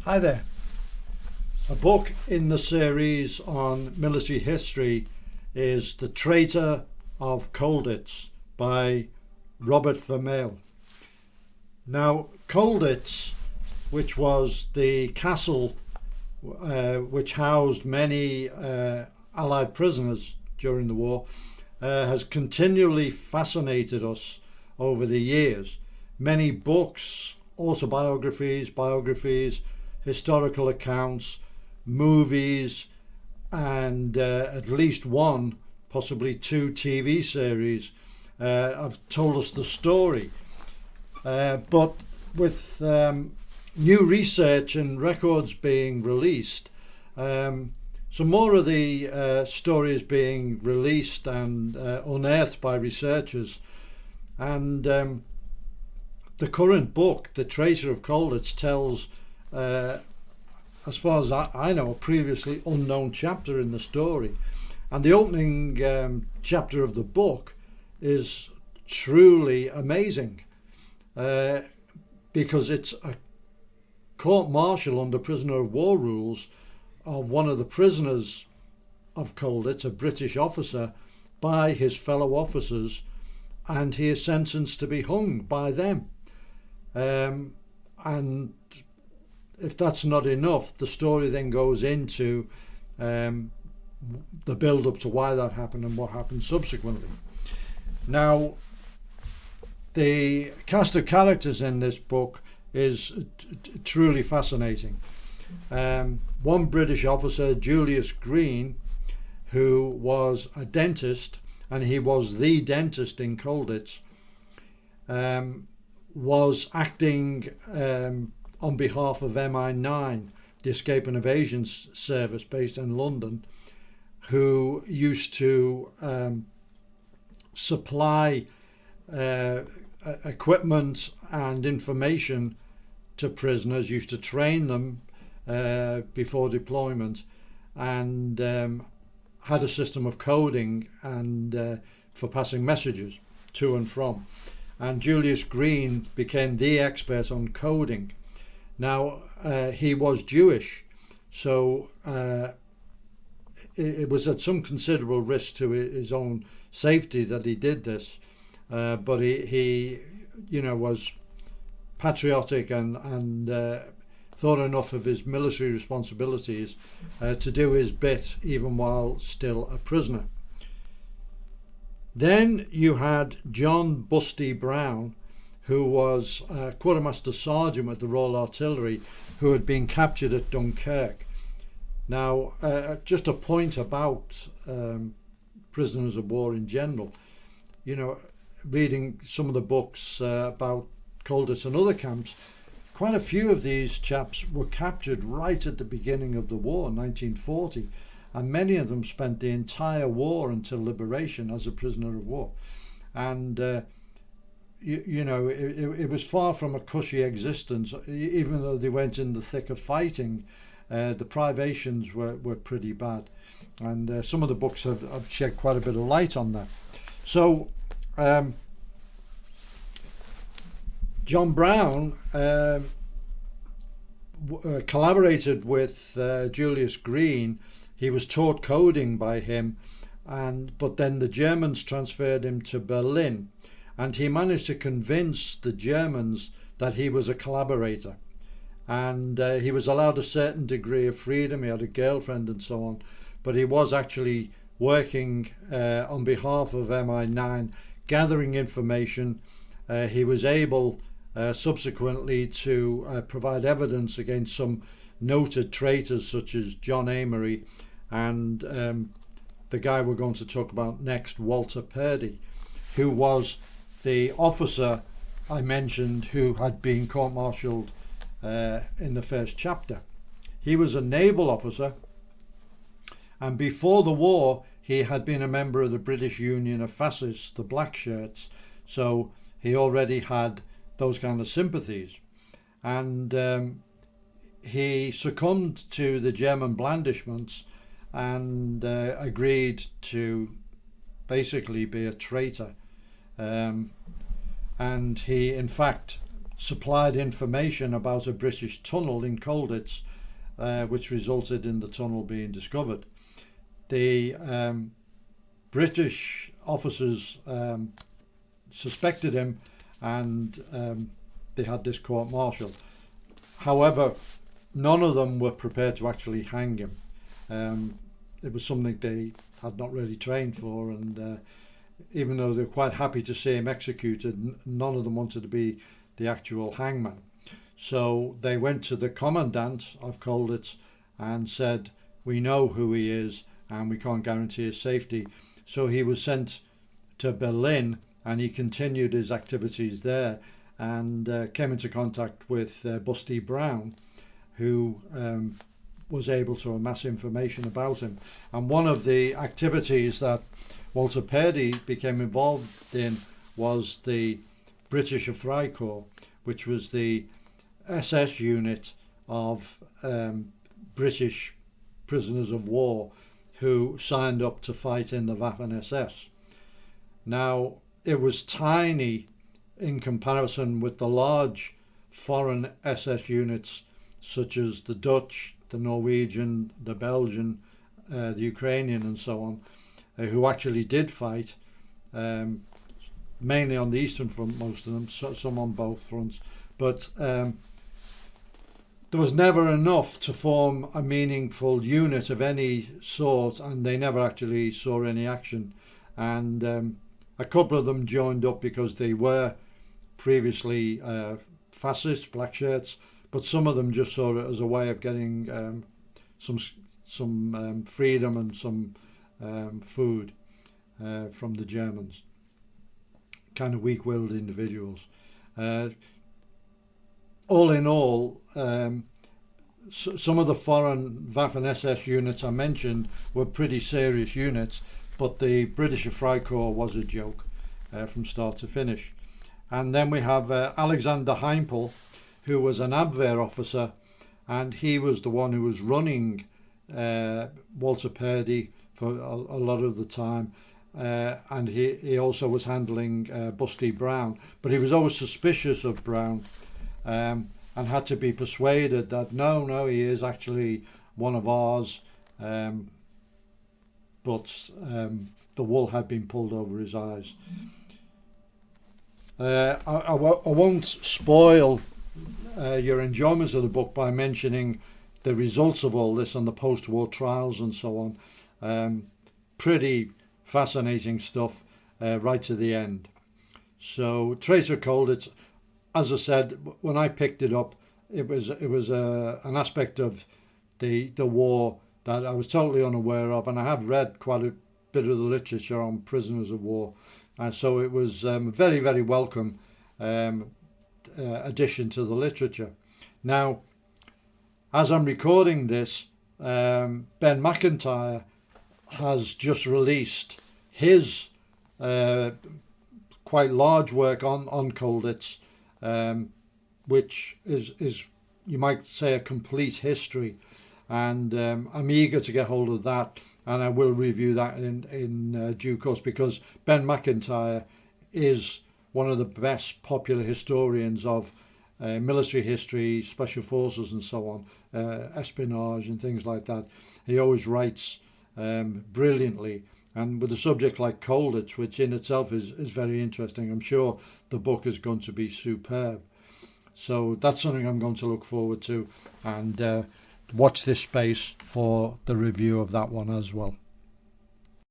Hi there. A book in the series on military history is The Traitor of Colditz by Robert Vermeil. Now, Colditz, which was the castle which housed many Allied prisoners during the war, has continually fascinated us over the years. Many books, autobiographies, biographies, historical accounts, movies, and at least one, possibly two TV series have told us the story. But with new research and records being released, some more of the stories being released and unearthed by researchers, and the current book, The Traitor of Colditz, tells, as far as I know, a previously unknown chapter in the story. And the opening chapter of the book is truly amazing because it's a court-martial under prisoner of war rules of one of the prisoners of Colditz, a British officer, by his fellow officers, and he is sentenced to be hung by them. And if that's not enough, the story then goes into the build-up to why that happened and what happened subsequently. Now, the cast of characters in this book is truly fascinating. One British officer, Julius Green, who was a dentist, and he was the dentist in Colditz, was acting on behalf of MI9, the Escape and Evasion Service based in London, who used to supply equipment and information to prisoners, used to train them before deployment, and had a system of coding and for passing messages to and from. And Julius Green became the expert on coding. Now, he was Jewish, so it was at some considerable risk to his own safety that he did this. But he was patriotic and thought enough of his military responsibilities to do his bit even while still a prisoner. Then you had John Busty Brown, who was a quartermaster sergeant with the Royal Artillery, who had been captured at Dunkirk. Now, just a point about prisoners of war in general. Reading some of the books about Colditz and other camps, quite a few of these chaps were captured right at the beginning of the war, 1940, and many of them spent the entire war until liberation as a prisoner of war. And it was far from a cushy existence. Even though they went in the thick of fighting, the privations were pretty bad. And some of the books have shed quite a bit of light on that. So John Brown collaborated with Julius Green. He was taught coding by him, but then the Germans transferred him to Berlin, and he managed to convince the Germans that he was a collaborator, and he was allowed a certain degree of freedom. He had a girlfriend and so on, but he was actually working on behalf of MI9, gathering information. He was able subsequently to provide evidence against some noted traitors such as John Amery and the guy we're going to talk about next, Walter Purdy, who was the officer I mentioned who had been court-martialed in the first chapter. He was a naval officer, and before the war he had been a member of the British Union of Fascists, the Black Shirts, so he already had those kind of sympathies. And he succumbed to the German blandishments and agreed to basically be a traitor. And he, in fact, supplied information about a British tunnel in Colditz, which resulted in the tunnel being discovered. The British officers suspected him, and they had this court-martial. However, none of them were prepared to actually hang him. It was something they had not really trained for, and even though they were quite happy to see him executed, none of them wanted to be the actual hangman. So they went to the commandant of Colditz and said, "We know who he is and we can't guarantee his safety." So he was sent to Berlin, and he continued his activities there, and came into contact with Busty Brown, who was able to amass information about him. And one of the activities that Walter Purdy became involved in was the British Freikorps, which was the SS unit of British prisoners of war who signed up to fight in the Waffen-SS. Now, it was tiny in comparison with the large foreign SS units such as the Dutch, the Norwegian, the Belgian, the Ukrainian and so on, who actually did fight, mainly on the Eastern Front, most of them, some on both fronts. But there was never enough to form a meaningful unit of any sort, and they never actually saw any action. And a couple of them joined up because they were previously fascist, black shirts, but some of them just saw it as a way of getting some freedom and some food from the Germans. Kind of weak-willed individuals. All in all, some of the foreign Waffen-SS units I mentioned were pretty serious units, but the British Freikorps was a joke from start to finish. And then we have Alexander Heinkel, who was an Abwehr officer, and he was the one who was running Walter Purdy for a lot of the time. And he also was handling Busty Brown, but he was always suspicious of Brown, and had to be persuaded that no, he is actually one of ours, but the wool had been pulled over his eyes. I won't spoil your enjoyment of the book by mentioning the results of all this and the post-war trials and so on. Pretty fascinating stuff right to the end. So Traitor of Colditz, as I said, when I picked it up, it was an aspect of the war that I was totally unaware of, and I have read quite a bit of the literature on prisoners of war, and so it was a very, very welcome addition to the literature. Now, as I'm recording this, Ben McIntyre has just released his quite large work on Colditz, which is you might say a complete history, and I'm eager to get hold of that, and I will review that in due course, because Ben McIntyre is one of the best popular historians of military history, special forces and so on, espionage and things like that. He always writes brilliantly, and with a subject like Colditz, which in itself is very interesting, I'm sure the book is going to be superb. So that's something I'm going to look forward to, and watch this space for the review of that one as well.